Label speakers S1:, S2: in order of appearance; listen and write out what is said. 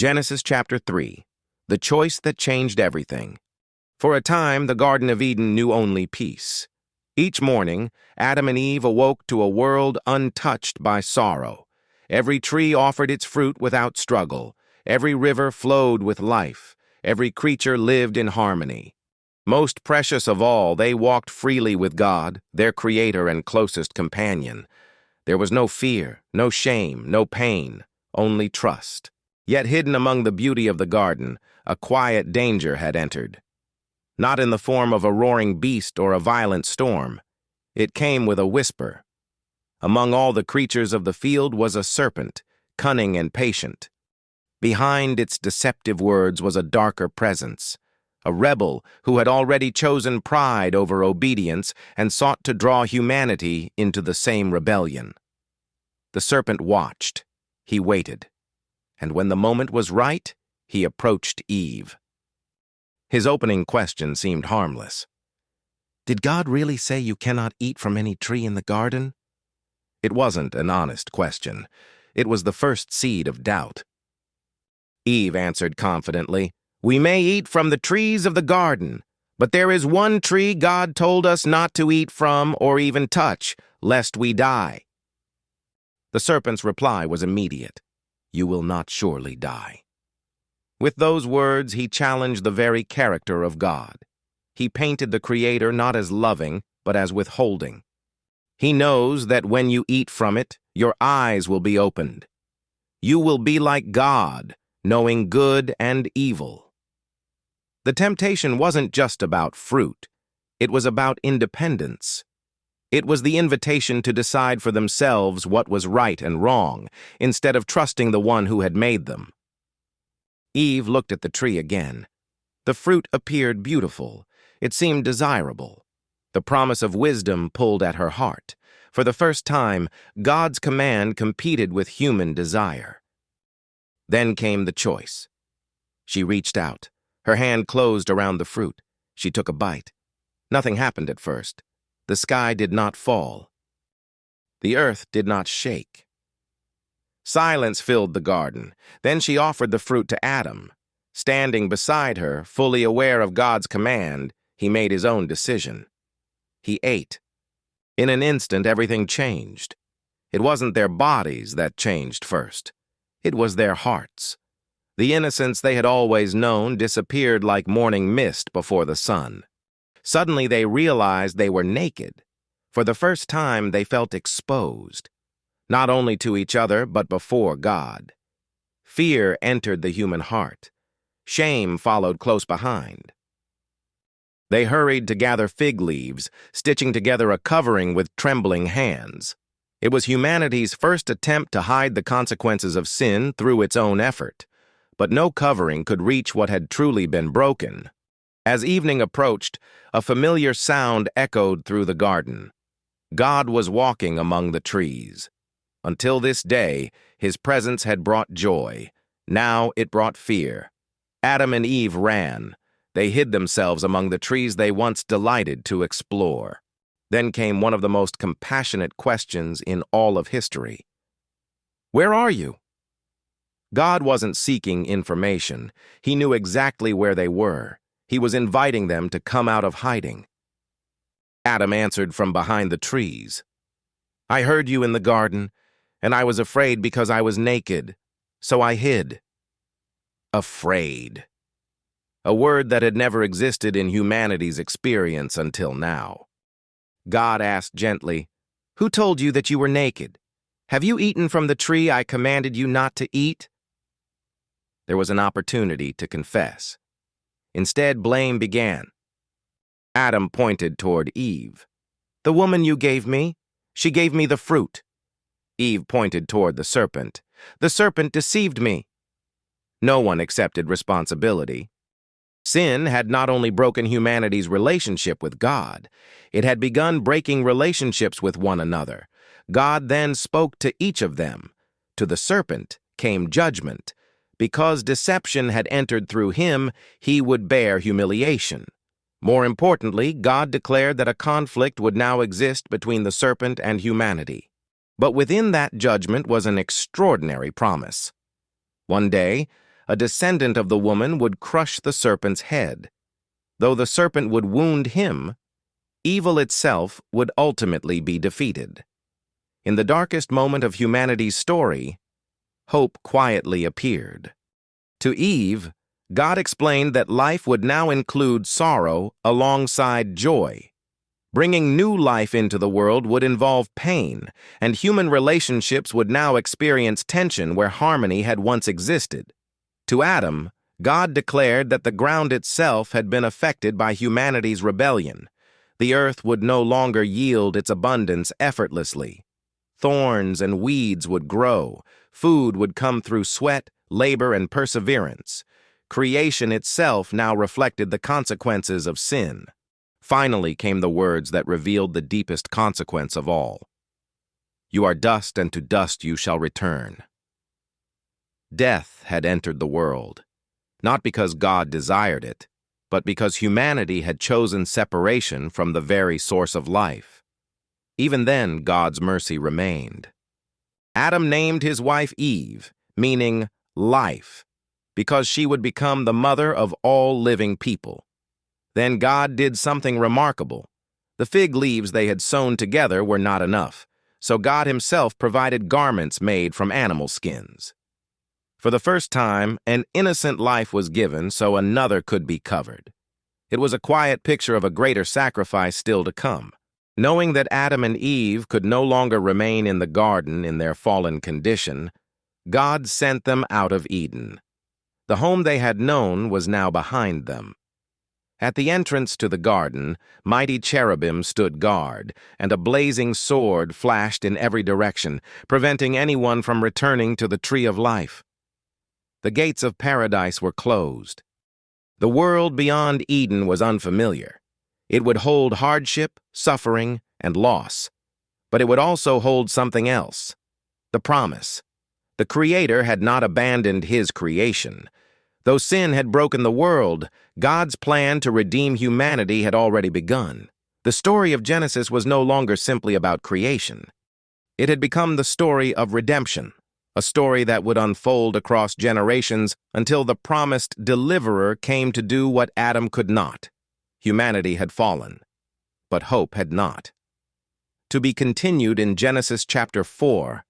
S1: Genesis chapter 3, the choice that changed everything. For a time, the Garden of Eden knew only peace. Each morning, Adam and Eve awoke to a world untouched by sorrow. Every tree offered its fruit without struggle. Every river flowed with life. Every creature lived in harmony. Most precious of all, they walked freely with God, their Creator and closest companion. There was no fear, no shame, no pain, only trust. Yet hidden among the beauty of the garden, a quiet danger had entered. Not in the form of a roaring beast or a violent storm. It came with a whisper. Among all the creatures of the field was a serpent, cunning and patient. Behind its deceptive words was a darker presence, a rebel who had already chosen pride over obedience and sought to draw humanity into the same rebellion. The serpent watched. He waited. And when the moment was right, he approached Eve. His opening question seemed harmless. Did God really say you cannot eat from any tree in the garden? It wasn't an honest question. It was the first seed of doubt. Eve answered confidently, "We may eat from the trees of the garden, but there is one tree God told us not to eat from or even touch, lest we die." The serpent's reply was immediate. "You will not surely die." With those words, he challenged the very character of God. He painted the Creator not as loving, but as withholding. He knows that when you eat from it, your eyes will be opened. You will be like God, knowing good and evil. The temptation wasn't just about fruit. It was about independence. It was the invitation to decide for themselves what was right and wrong, instead of trusting the one who had made them. Eve looked at the tree again. The fruit appeared beautiful. It seemed desirable. The promise of wisdom pulled at her heart. For the first time, God's command competed with human desire. Then came the choice. She reached out. Her hand closed around the fruit. She took a bite. Nothing happened at first. The sky did not fall. The earth did not shake. Silence filled the garden. Then she offered the fruit to Adam. Standing beside her, fully aware of God's command, he made his own decision. He ate. In an instant, everything changed. It wasn't their bodies that changed first. It was their hearts. The innocence they had always known disappeared like morning mist before the sun. Suddenly they realized they were naked. For the first time, they felt exposed, not only to each other, but before God. Fear entered the human heart. Shame followed close behind. They hurried to gather fig leaves, stitching together a covering with trembling hands. It was humanity's first attempt to hide the consequences of sin through its own effort. But no covering could reach what had truly been broken. As evening approached, a familiar sound echoed through the garden. God was walking among the trees. Until this day, his presence had brought joy. Now it brought fear. Adam and Eve ran. They hid themselves among the trees they once delighted to explore. Then came one of the most compassionate questions in all of history. "Where are you?" God wasn't seeking information. He knew exactly where they were. He was inviting them to come out of hiding. Adam answered from behind the trees. "I heard you in the garden, and I was afraid because I was naked, so I hid." Afraid. A word that had never existed in humanity's experience until now. God asked gently, "Who told you that you were naked? Have you eaten from the tree I commanded you not to eat?" There was an opportunity to confess. Instead, blame began. Adam pointed toward Eve. "The woman you gave me, she gave me the fruit." Eve pointed toward the serpent. "The serpent deceived me." No one accepted responsibility. Sin had not only broken humanity's relationship with God, it had begun breaking relationships with one another. God then spoke to each of them. To the serpent came judgment. Because deception had entered through him, he would bear humiliation. More importantly, God declared that a conflict would now exist between the serpent and humanity. But within that judgment was an extraordinary promise. One day, a descendant of the woman would crush the serpent's head. Though the serpent would wound him, evil itself would ultimately be defeated. In the darkest moment of humanity's story, hope quietly appeared. To Eve, God explained that life would now include sorrow alongside joy. Bringing new life into the world would involve pain, and human relationships would now experience tension where harmony had once existed. To Adam, God declared that the ground itself had been affected by humanity's rebellion. The earth would no longer yield its abundance effortlessly. Thorns and weeds would grow. Food would come through sweat, labor, and perseverance. Creation itself now reflected the consequences of sin. Finally came the words that revealed the deepest consequence of all. You are dust, and to dust you shall return. Death had entered the world, not because God desired it, but because humanity had chosen separation from the very source of life. Even then, God's mercy remained. Adam named his wife Eve, meaning life, because she would become the mother of all living people. Then God did something remarkable. The fig leaves they had sewn together were not enough, so God himself provided garments made from animal skins. For the first time, an innocent life was given so another could be covered. It was a quiet picture of a greater sacrifice still to come. Knowing that Adam and Eve could no longer remain in the garden in their fallen condition, God sent them out of Eden. The home they had known was now behind them. At the entrance to the garden, mighty cherubim stood guard, and a blazing sword flashed in every direction, preventing anyone from returning to the tree of life. The gates of paradise were closed. The world beyond Eden was unfamiliar. It would hold hardship, suffering, and loss. But it would also hold something else: the promise. The Creator had not abandoned his creation. Though sin had broken the world, God's plan to redeem humanity had already begun. The story of Genesis was no longer simply about creation. It had become the story of redemption, a story that would unfold across generations until the promised deliverer came to do what Adam could not. Humanity had fallen, but hope had not. To be continued in Genesis chapter 4,